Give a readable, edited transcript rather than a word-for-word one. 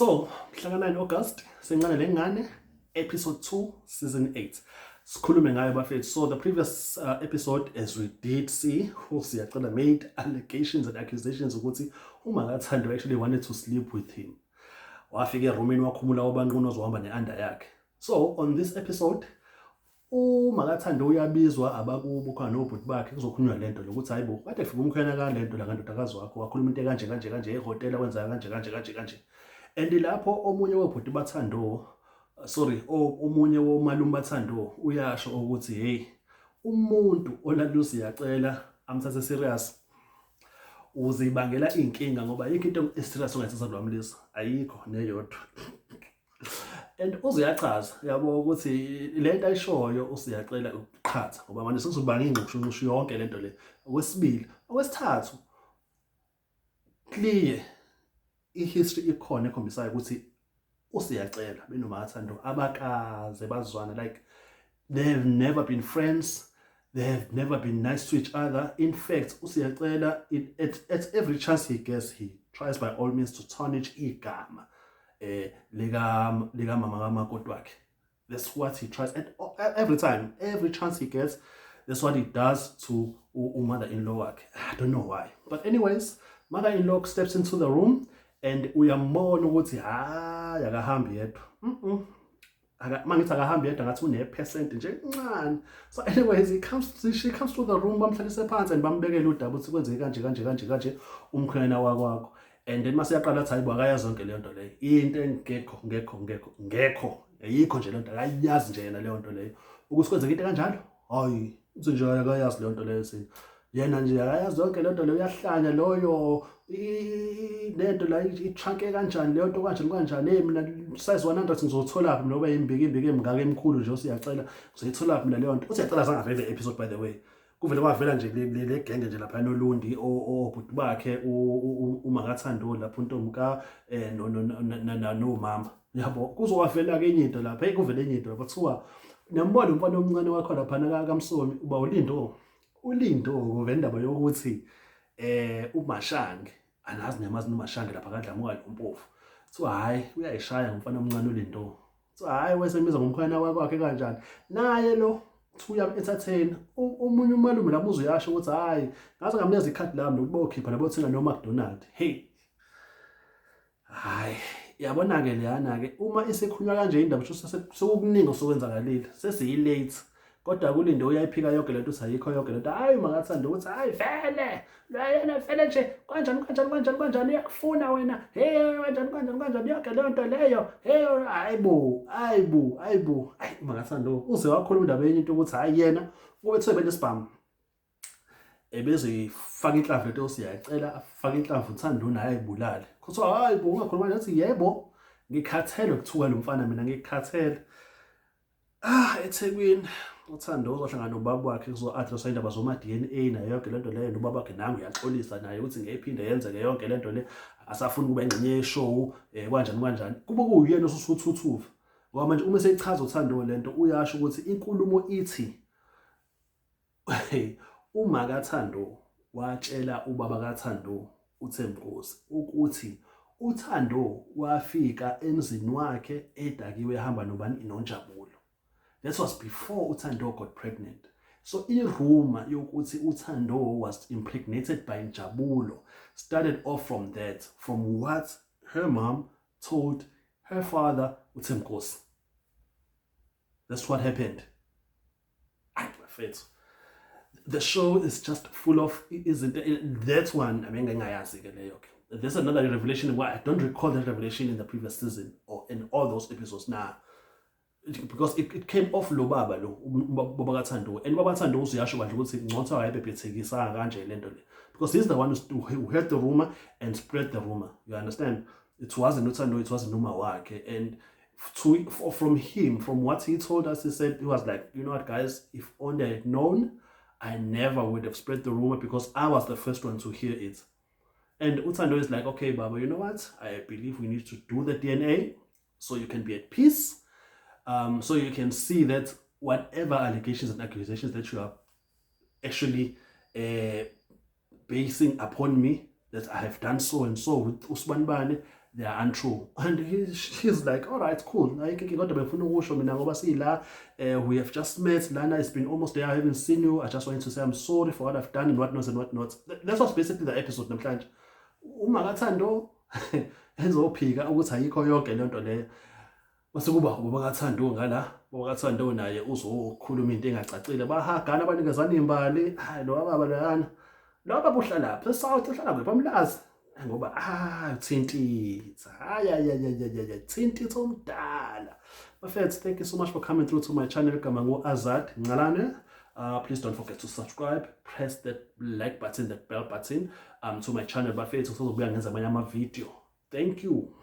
So, mhla 9 August, sencane lengane, episode 2, season 8. Sikhulume ngayo bafethu. So the previous episode, as we did see, uSiyacela made allegations and accusations ukuthi uMakathando actually wanted to sleep with him. Wafika erumini wakhumula obanqunu ozohamba ne-under yakhe. So on this episode, uMakathando uyabizwa abakubo khona nobhuti bakhe kuzokhulunywa lento lokuthi hayibo kade fika umkhwena ka lento la kandodakazi wakho wakhuluma into kanje ehotela wenza kanje. And lapho omunye wobhuti baThando omunye womalume baThando uyasho ukuthi hey umuntu olaluSiyacela amthathe serious uzibangela inkinga ngoba yikho into eserious ongathatha lwamlisa ayikho neyodwa. And uziyachaza yabo ukuthi lento ayishoyo uSiyacela ukuqhatha ngoba manje sekuzobanga ingqoqosho yonke lento le. Okwesithathu clear history ikhona ekhombisayo ukuthi uSiyacela benoMakathando abakaze bazwana, like they've never been friends, they've never been nice to each other. In fact, uSiyacela at every chance he gets, he tries by all means to tarnish igama lika mama kamakoti wakhe. That's what he tries at every chance he gets. That's what he does to mother-in-law wakhe. I don't know why, but anyways, mother-in-law steps into the room and uyambona ukuthi akahambi yedwa. Mangithi akahambi yedwa ngathi une% nje encane. So anyways, she comes to the room, bamhlalise phansi and bambekela udaba ukuthi kwenzeke kanje umkhwena wakho. And then mase yaqala athi hayibo akayazi zonke leyo nto leyo. Into engekho ayikho nje lento akayazi nje yena leyo nto leyo. Ukuthi kwenzeke into kanjalo hayi uthi nje akayazi leyo nto leyo sini. Yena nje akayazi zonke lento leyo uyahlanya loyo lento la itrunke kanjani leyo nto kanjani mina size 100 ngizothola laphi noba imbiki emngaka emkhulu nje uSiyacela uzoyithola laphi mina leyo nto. uSiyacela azange avele episode by the way, kuvele kwavela nje le genge nje lapha noLundi obhuti bakhe uMakathando lapho uNtomka nomama yabo kuzowavela ke enye into lapha kuvele enye into kuthiwa nambona umfana omncane wakho lapha kaMsomi uba uLindo kuvela indaba yokuthi uMashange anazi nemazi uMashange lapha kaDlamuka loMpofu. So hayi uyayishaya ngumfana omncane uLindo. So hayi wesemiza ngomkhwana wakhe kanjani naye lo thuya entertain omunye umalume lapho uzuyasho ukuthi hayi ngaze ngamnikeza ikhadi lami lokuba okhipha nabo thenga no McDonald. Hey hayi yabona ke leyana ke uma isekhulunywa kanje indaba sokukuningi osokwenzakalile sesiyilate kodwa kuLindo uyayiphika yonke lento sayikho yonke lento. Hayi Makathando ukuthi hayi vele yena vele nje kanjani uyakufuna wena hey kanjani yonke leyo nto leyo hey ayibo Makathando uze wakhuluma indaba yenye into ukuthi hayi yena ubethe bele spam ebezifaka inhlamvu lento uSiyacela afaka inhlamvu uThando naye ayibulale. Kuthiwa hayibo ungakhuluma nathi yebo ngikhathele ukuthuka lo mfana mina ngikhathele. eThekwini uThando uzohlangana nobaba wakhe kuzo-addressa indaba zoma-DNA nayo yonke lento leyo. Nobaba wakhe nangu uyaxolisa naye ukuthi ngeyiphinde yenzeke yonke lento le asafuni ukuba engxenye yeshow kanjani kube kuyena osusuthuthuva ngoba manje uma seyichaza uThando lento uyasho ukuthi inkulumo ithi uMakathando watshela ubaba kaThando uThembinkosi ukuthi uThando wafika emzini wakhe edakiwe ehamba noNjabulo. That was before uThando got pregnant. So rumor yokuthi uThando was impregnated by Njabulo started off from that, from what her mom told her father uThembinkosi. That's what happened. The show is just full of, isn't it? That one, I mean, there's another revelation why I don't recall that revelation in the previous season or in all those episodes now. Because it came off lo baba baba kaThando, and baba kaThando uziyasho bandla ukuthi ngcono ayebhebhethekisa kanje lento le, because he's the one who heard the rumor and spread the rumor. You understand? It wasn't uThando, it wasn't Numa wakhe. And from what he told us, he said he was like, you know what guys, if only I had known, I never would have spread the rumor because I was the first one to hear it. And uThando is like, okay baba, you know what, I believe we need to do the DNA so you can be at peace. So you can see that whatever allegations and accusations that you are actually basing upon me, that I have done so and so with Usman Bane, they are untrue. And she's like, all right, cool. Like, we have just met. Lana, it's been almost there. I haven't seen you. I just wanted to say I'm sorry for what I've done and whatnot and whatnot. That was basically the episode. Namhlanje uMakathando ezophika ukuthi ayikho yonke lento leyo. Mase kuba uBakathando ngala, uBakathando naye uzokhuluma into engacacile. Bahagana banikezana imbali. Hayi lo baba lana. Lo baba uhlala lapha eSouth, uhlala kuphi Pamlazi. Ngoba Thintitha. Thintitha omdala. Bafethu, thank you so much for coming through to my channel. Igama ngo-Azad Ngalane. Please don't forget to subscribe, press that like button, that bell button to my channel. Bafethu, sizobuya ngenza amanye ama-video. Thank you.